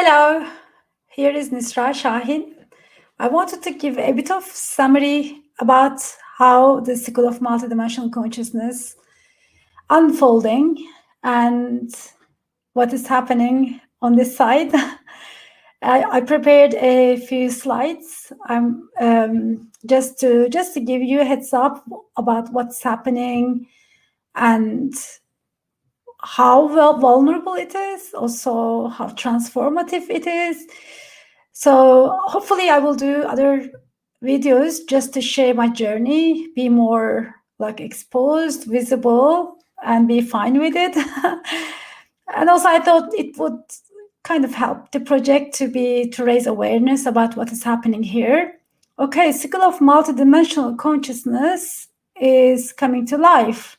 Hello, here is Nisra Shahin. I wanted to give a bit of summary about how the School of Multidimensional Consciousness unfolding and what is happening on this side. I prepared a few slides. I'm just to give you a heads up about what's happening and how vulnerable it is, also how transformative it is. So hopefully I will do other videos just to share my journey, be more like exposed, visible, and be fine with it. And also I thought it would kind of help the project to raise awareness about what is happening here. Okay, Cycle of Multidimensional Consciousness is coming to life.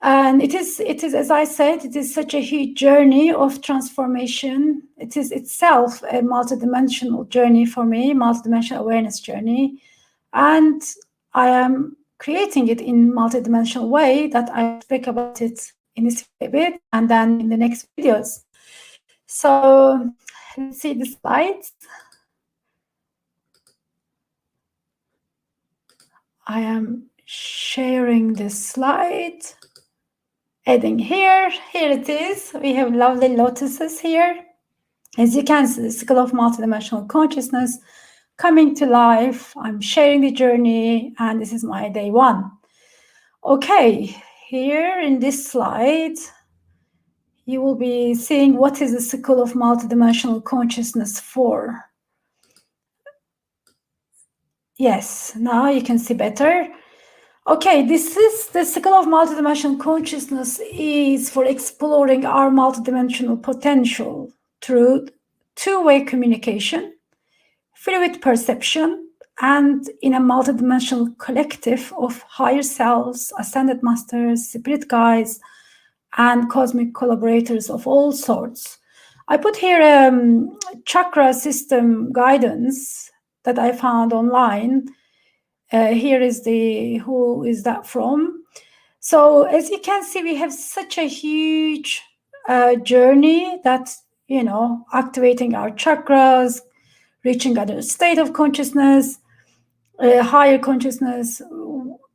And it is, as I said, it is such a huge journey of transformation. It is itself a multidimensional journey for me, multidimensional awareness journey. And I am creating it in multidimensional way that I speak about it in this bit and then in the next videos. So let's see the slides. I am sharing this slide. Adding here it is. We have lovely lotuses here. As you can see, the Cycle of Multidimensional Consciousness coming to life. I'm sharing the journey, and this is my day one. Okay, here in this slide, you will be seeing what is the Cycle of Multidimensional Consciousness for. Yes, now you can see better. Okay, this is the Cycle of Multidimensional Consciousness is for exploring our multidimensional potential through two-way communication, fluid perception, and in a multidimensional collective of higher selves, ascended masters, spirit guides, and cosmic collaborators of all sorts. I put here a chakra system guidance that I found online. Here is who is that from. So as you can see, we have such a huge journey that, activating our chakras, reaching other state of consciousness, higher consciousness.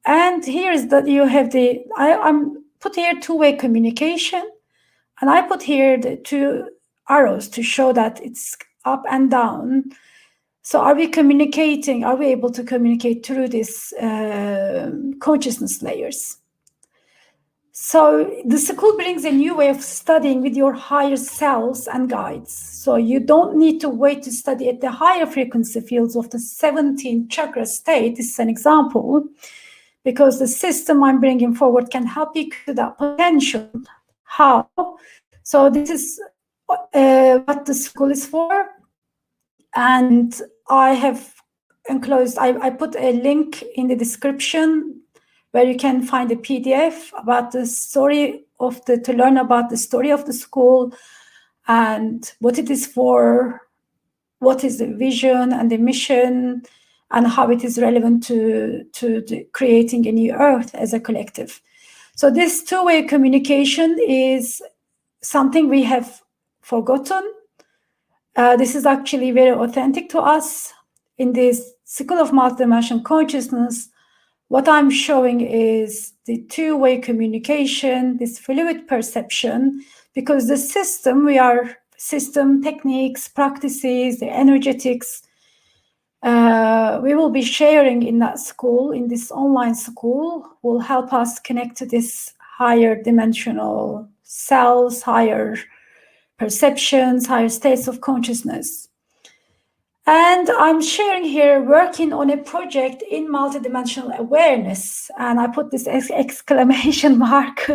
And here is that you have I'm put here two-way communication, and I put here the two arrows to show that it's up and down. So are we communicating? Are we able to communicate through these consciousness layers? So the school brings a new way of studying with your higher selves and guides. So you don't need to wait to study at the higher frequency fields of the 17 chakra state. This is an example, because the system I'm bringing forward can help you to that potential. How? So this is what the school is for. And I have enclosed, I put a link in the description where you can find a PDF about the story of to learn about the story of the school and what it is for, what is the vision and the mission, and how it is relevant to creating a new earth as a collective. So this two-way communication is something we have forgotten. This is actually very authentic to us. In this Cycle of Multidimensional Consciousness, what I'm showing is the two-way communication, this fluid perception, because the system, system techniques, practices, the energetics, we will be sharing in that school, in this online school, will help us connect to this higher dimensional selves, higher perceptions, higher states of consciousness. And I'm sharing here, working on a project in multidimensional awareness. And I put this exclamation mark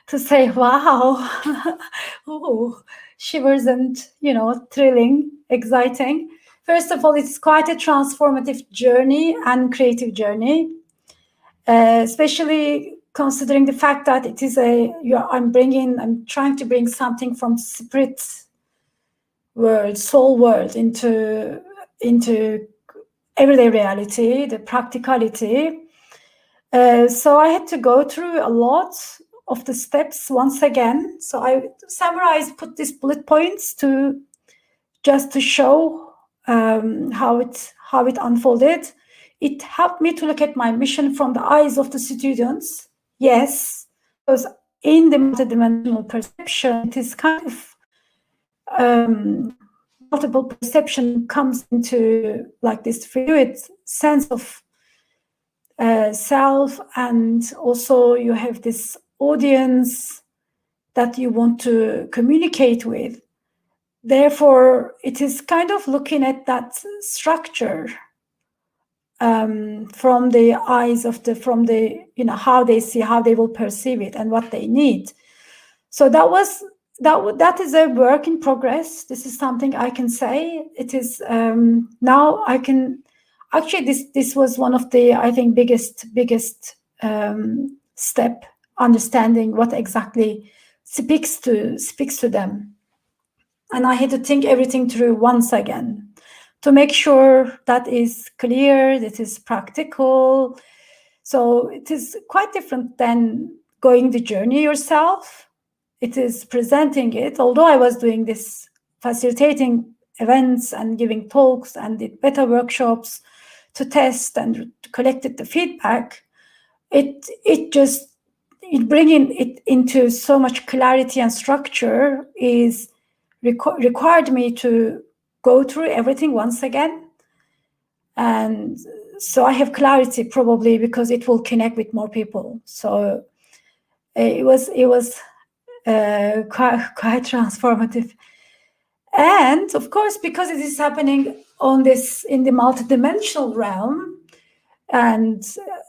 to say, wow, ooh, shivers and, thrilling, exciting. First of all, it's quite a transformative journey and creative journey, especially considering the fact that it is I'm trying to bring something from spirit world, soul world into everyday reality, the practicality. So I had to go through a lot of the steps once again. So I summarized, put these bullet points to just to show how it unfolded. It helped me to look at my mission from the eyes of the students. Yes, because in the multidimensional perception, it is kind of multiple perception comes into like this fluid sense of self, and also you have this audience that you want to communicate with. Therefore, it is kind of looking at that structure from the eyes of from the, how they see, how they will perceive it, and what they need. So that is a work in progress. This is something I can say. It is now I can actually, this was one of the, I think, biggest step, understanding what exactly speaks to them. And I had to think everything through once again to make sure that is clear, that is practical. So it is quite different than going the journey yourself. It is presenting it, although I was doing this, facilitating events and giving talks and did beta workshops to test and collected the feedback. It bringing it into so much clarity and structure is required me to go through everything once again. And so I have clarity, probably because it will connect with more people. So it was quite transformative. And of course, because it is happening in the multidimensional realm, and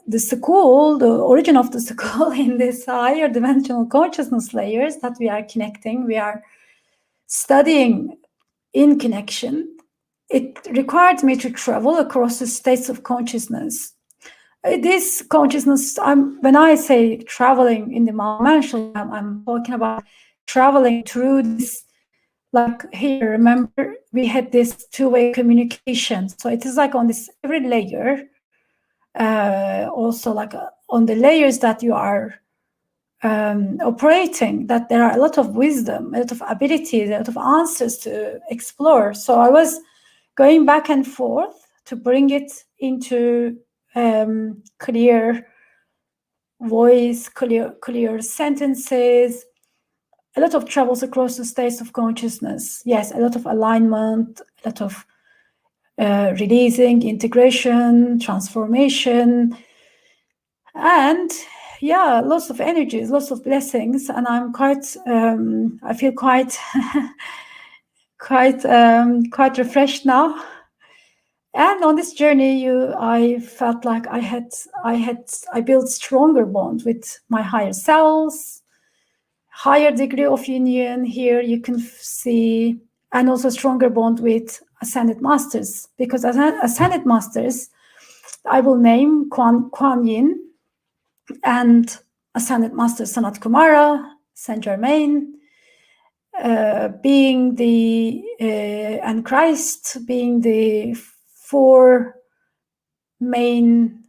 the school, the origin of the school in this higher dimensional consciousness layers that we are connecting, we are studying in connection, it required me to travel across the states of consciousness. This consciousness, when I say traveling in the multidimensional realm, I'm talking about traveling through this, like here, remember, we had this two-way communication. So it is like on this every layer, also like on the layers that you are operating, that there are a lot of wisdom, a lot of abilities, a lot of answers to explore. So I was going back and forth to bring it into clear voice, clear sentences, a lot of travels across the states of consciousness. Yes, a lot of alignment, a lot of releasing, integration, transformation, and yeah, lots of energies, lots of blessings. And I'm quite, I feel quite, quite refreshed now. And on this journey, I felt like I built stronger bond with my higher selves, higher degree of union. Here you can see, and also stronger bond with ascended masters, because ascended masters, I will name Kuan Yin and ascended master Sanat Kumara, Saint Germain, being the and Christ being the four main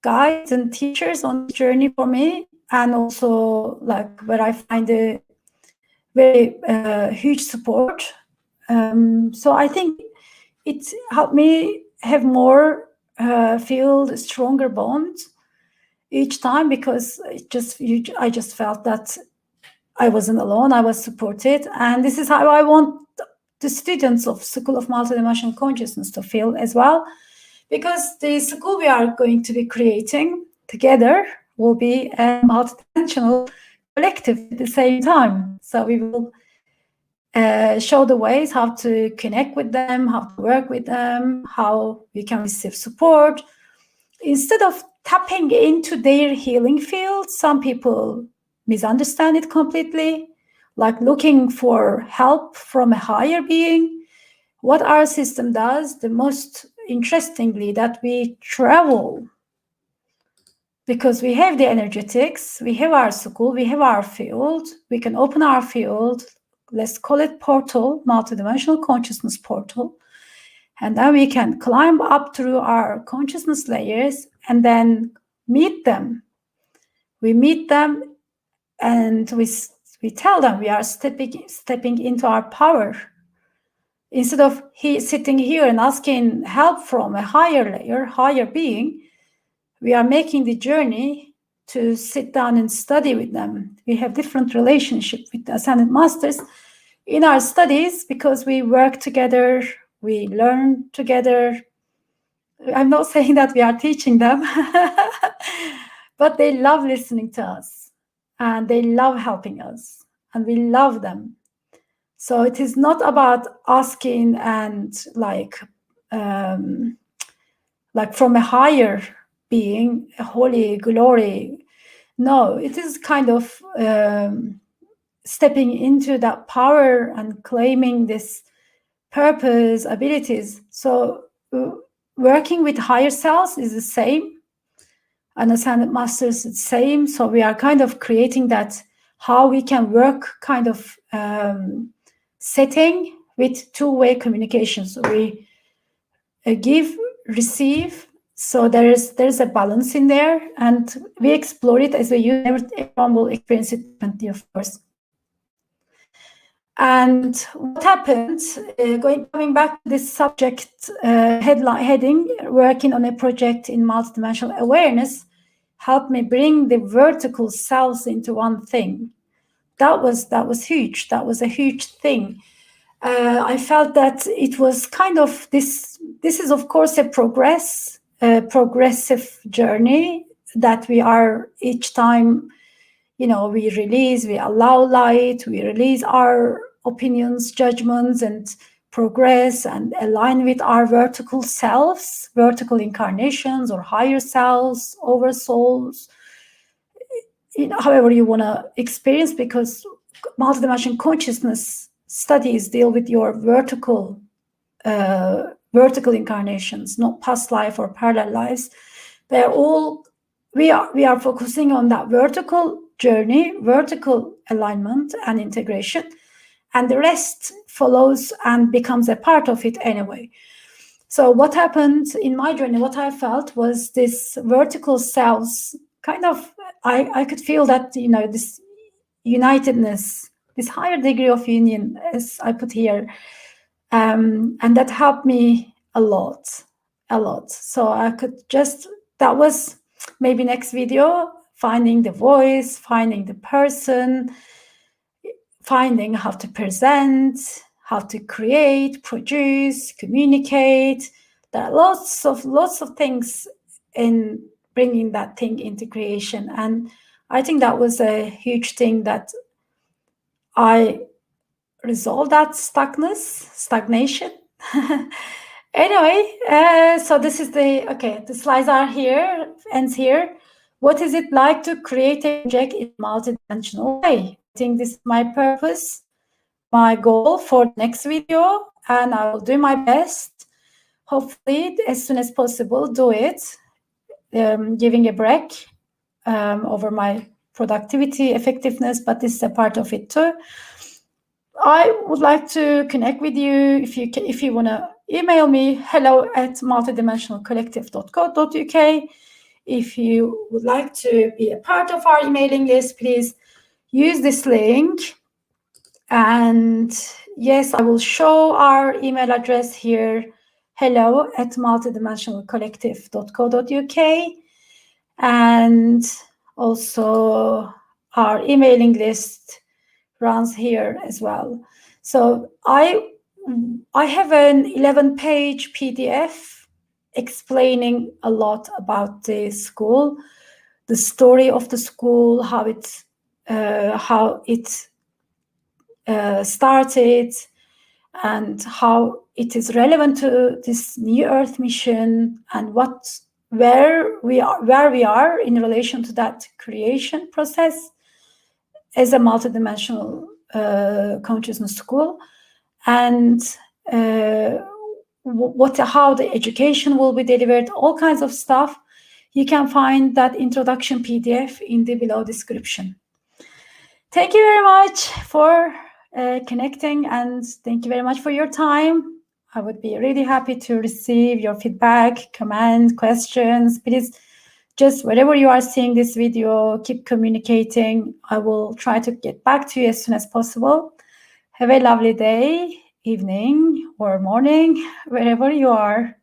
guides and teachers on this journey for me, and also like where I find a very huge support. So I think it helped me have more feel a stronger bond each time, because I just felt that I wasn't alone, I was supported. And this is how I want the students of School of Multidimensional Consciousness to feel as well, because the school we are going to be creating together will be a multidimensional collective at the same time. So we will show the ways how to connect with them, how to work with them, how we can receive support. Instead of tapping into their healing field, some people misunderstand it completely, like looking for help from a higher being. What our system does, the most interestingly, that we travel, because we have the energetics, we have our school, we have our field, we can open our field, let's call it portal, multidimensional consciousness portal, and then we can climb up through our consciousness layers and then meet them. We meet them and we we tell them we are stepping into our power. Instead of sitting here and asking help from a higher layer, higher being, we are making the journey to sit down and study with them. We have different relationship with the Ascended Masters in our studies because we work together, we learn together. I'm not saying that we are teaching them, but they love listening to us and they love helping us and we love them. So it is not about asking and like from a higher being, a holy glory. No, it is kind of stepping into that power and claiming this purpose, abilities. So working with higher selves is the same, and Ascended Masters is the same. So we are kind of creating that how we can work kind of setting with two-way communication. So we give, receive. So there's a balance in there, and we explore it as we use. Everyone will experience it differently, of course. And what happens, coming back to this subject heading, working on a project in multidimensional awareness, helped me bring the vertical selves into one thing. That was huge. That was a huge thing. I felt that it was kind of this is of course a progressive journey that we are each time, we release, we allow light, we release our opinions, judgments, and progress and align with our vertical selves, vertical incarnations or higher selves, oversouls, however you want to experience, because multidimensional consciousness studies deal with your vertical incarnations, not past life or parallel lives. They're all, we are focusing on that vertical journey, vertical alignment and integration, and the rest follows and becomes a part of it anyway. So what happened in my journey, what I felt was this vertical selves kind of, I could feel that, this unitedness, this higher degree of union, as I put here, and that helped me a lot. So I could that was maybe next video, finding the voice, finding the person, finding how to present, how to create, produce, communicate. There are lots of things in bringing that thing into creation. And I think that was a huge thing that I resolved, that stagnation. Anyway, so this is the slides are here, ends here. What is it like to create a project in a multidimensional way? I think this is my purpose, my goal for the next video, and I will do my best. Hopefully, as soon as possible, do it, giving a break over my productivity, effectiveness, but this is a part of it too. I would like to connect with you. If you want to email me, hello@multidimensionalcollective.co.uk. If you would like to be a part of our emailing list, please use this link. And yes, I will show our email address here, hello@multidimensionalcollective.co.uk. And also our emailing list runs here as well. So I have an 11-page PDF explaining a lot about the school, the story of the school, how it started, and how it is relevant to this New Earth mission, and where we are in relation to that creation process as a multidimensional consciousness school, and how the education will be delivered, all kinds of stuff. You can find that introduction PDF in the below description. Thank you very much for connecting, and thank you very much for your time. I would be really happy to receive your feedback, comments, questions. Please Just wherever you are seeing this video, keep communicating. I will try to get back to you as soon as possible. Have a lovely day, evening, or morning, wherever you are.